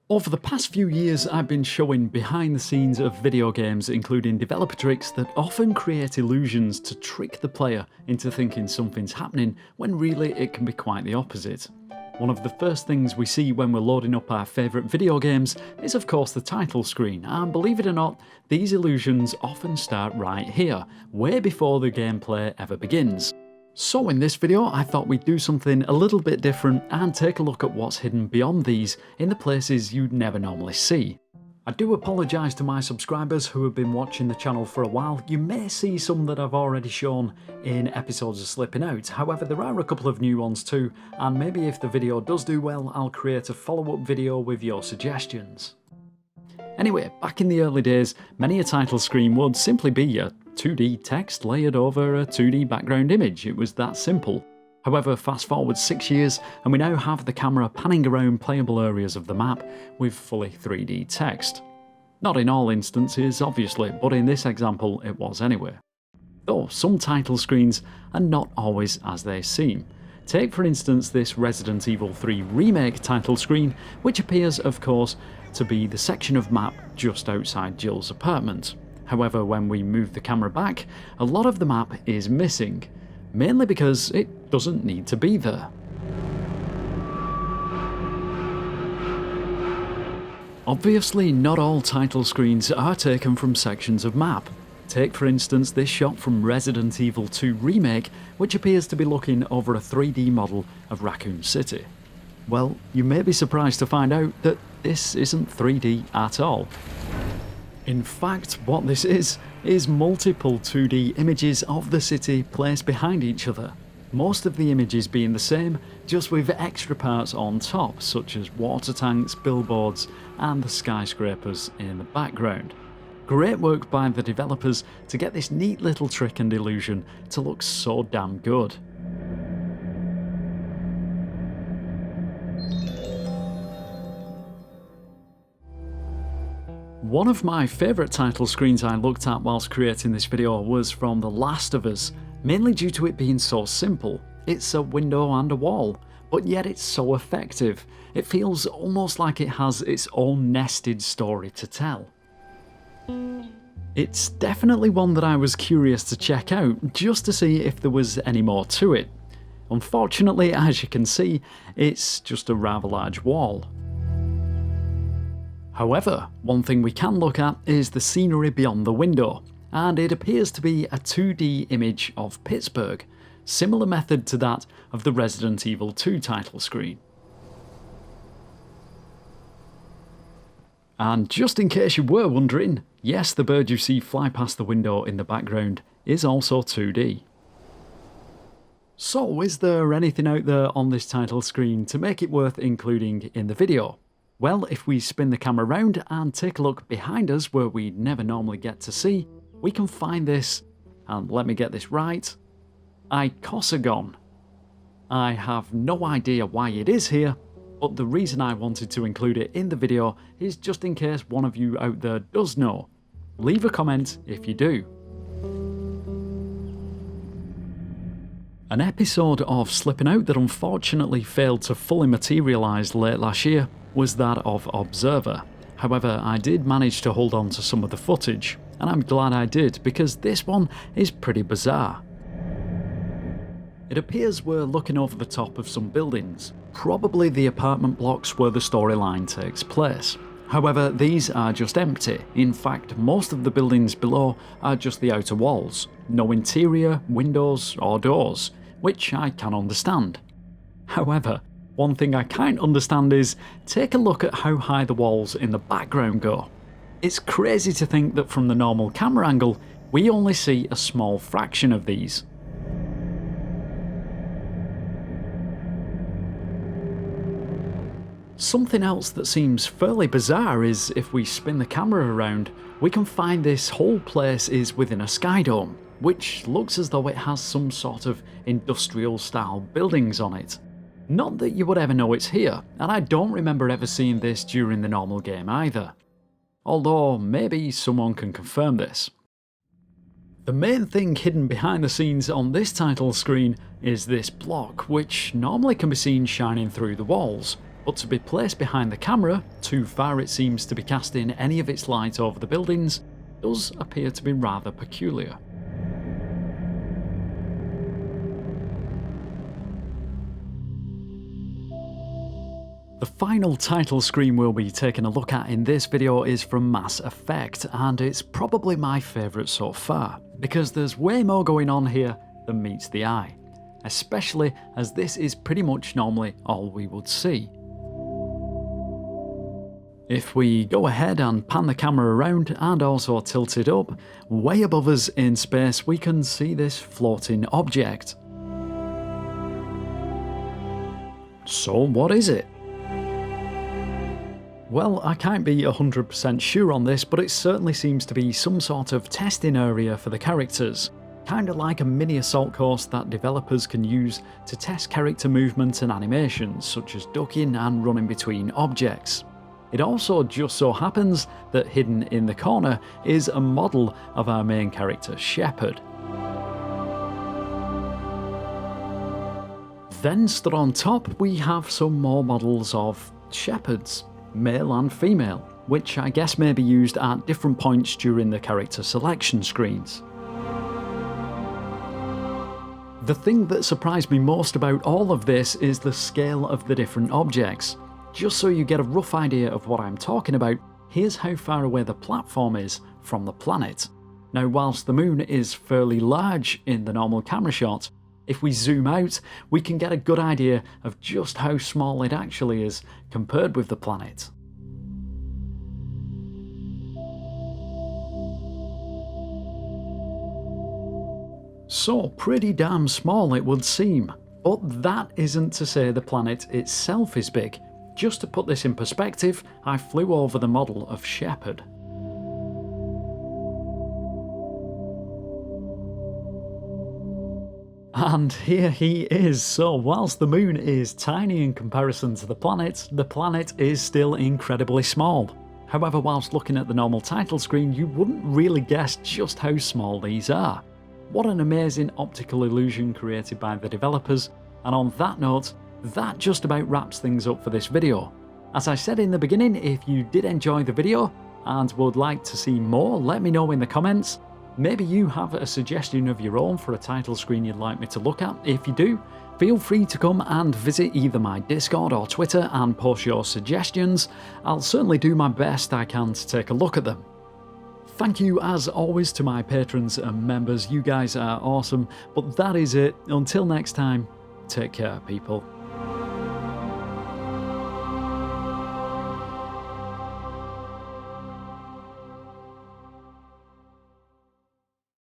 Over the past few years, I've been showing behind the scenes of video games, including developer tricks that often create illusions to trick the player into thinking something's happening when really it can be quite the opposite. One of the first things we see when we're loading up our favourite video games is of course the title screen, and believe it or not, these illusions often start right here, way before the gameplay ever begins. So in this video, I thought we'd do something a little bit different and take a look at what's hidden beyond these in the places you'd never normally see. I do apologise to my subscribers who have been watching the channel for a while. You may see some that I've already shown in episodes of Slipping Out, however there are a couple of new ones too, and maybe if the video does do well, I'll create a follow-up video with your suggestions. Anyway, back in the early days, many a title screen would simply be a 2D text layered over a 2D background image. It was that simple. However, fast forward 6 years and we now have the camera panning around playable areas of the map with fully 3D text. Not in all instances, obviously, but in this example it was anyway. Though some title screens are not always as they seem. Take for instance this Resident Evil 3 Remake title screen, which appears of course to be the section of map just outside Jill's apartment. However, when we move the camera back, a lot of the map is missing, mainly because it doesn't need to be there. Obviously, not all title screens are taken from sections of map. Take for instance this shot from Resident Evil 2 Remake, which appears to be looking over a 3D model of Raccoon City. Well, you may be surprised to find out that this isn't 3D at all. In fact, what this is multiple 2D images of the city placed behind each other. Most of the images being the same, just with extra parts on top, such as water tanks, billboards, and the skyscrapers in the background. Great work by the developers to get this neat little trick and illusion to look so damn good. One of my favourite title screens I looked at whilst creating this video was from The Last of Us, mainly due to it being so simple. It's a window and a wall, but yet it's so effective. It feels almost like it has its own nested story to tell. It's definitely one that I was curious to check out, just to see if there was any more to it. Unfortunately, as you can see, it's just a rather large wall. However, one thing we can look at is the scenery beyond the window, and it appears to be a 2D image of Pittsburgh, similar method to that of the Resident Evil 2 title screen. And just in case you were wondering, yes, the bird you see fly past the window in the background is also 2D. So is there anything out there on this title screen to make it worth including in the video? Well, if we spin the camera around and take a look behind us where we never normally get to see, we can find this, and let me get this right, Icosagon. I have no idea why it is here, but the reason I wanted to include it in the video is just in case one of you out there does know. Leave a comment if you do. An episode of Slipping Out that unfortunately failed to fully materialise late last year was that of Observer. However, I did manage to hold on to some of the footage, and I'm glad I did because this one is pretty bizarre. It appears we're looking over the top of some buildings, probably the apartment blocks where the storyline takes place. However, these are just empty. In fact, most of the buildings below are just the outer walls. No interior, windows or doors, which I can understand. However, one thing I can't understand is, take a look at how high the walls in the background go. It's crazy to think that from the normal camera angle, we only see a small fraction of these. Something else that seems fairly bizarre is if we spin the camera around, we can find this whole place is within a sky dome, which looks as though it has some sort of industrial style buildings on it. Not that you would ever know it's here, and I don't remember ever seeing this during the normal game either. Although, maybe someone can confirm this. The main thing hidden behind the scenes on this title screen is this block, which normally can be seen shining through the walls. but to be placed behind the camera, too far it seems to be casting any of its light over the buildings, does appear to be rather peculiar. The final title screen we'll be taking a look at in this video is from Mass Effect, and it's probably my favourite so far, because there's way more going on here than meets the eye, especially as this is pretty much normally all we would see. If we go ahead and pan the camera around and also tilt it up, way above us in space we can see this floating object. So what is it? Well, I can't be 100% sure on this, but it certainly seems to be some sort of testing area for the characters. Kinda like a mini assault course that developers can use to test character movement and animations, such as ducking and running between objects. It also just so happens that hidden in the corner is a model of our main character, Shepard. Then stood on top we have some more models of Shepards, male and female, which I guess may be used at different points during the character selection screens. The thing that surprised me most about all of this is the scale of the different objects. Just so you get a rough idea of what I'm talking about, here's how far away the platform is from the planet. Now, whilst the moon is fairly large in the normal camera shot, if we zoom out, we can get a good idea of just how small it actually is compared with the planet. So pretty damn small it would seem, but that isn't to say the planet itself is big. Just to put this in perspective, I flew over the model of Shepard. And here he is. So whilst the moon is tiny in comparison to the planet is still incredibly small. However, whilst looking at the normal title screen, you wouldn't really guess just how small these are. What an amazing optical illusion created by the developers, and on that note, that just about wraps things up for this video. As I said in the beginning, if you did enjoy the video and would like to see more, let me know in the comments. Maybe you have a suggestion of your own for a title screen you'd like me to look at. If you do, feel free to come and visit either my Discord or Twitter and post your suggestions. I'll certainly do my best I can to take a look at them. Thank you as always to my patrons and members, you guys are awesome, but that is it. Until next time, take care people.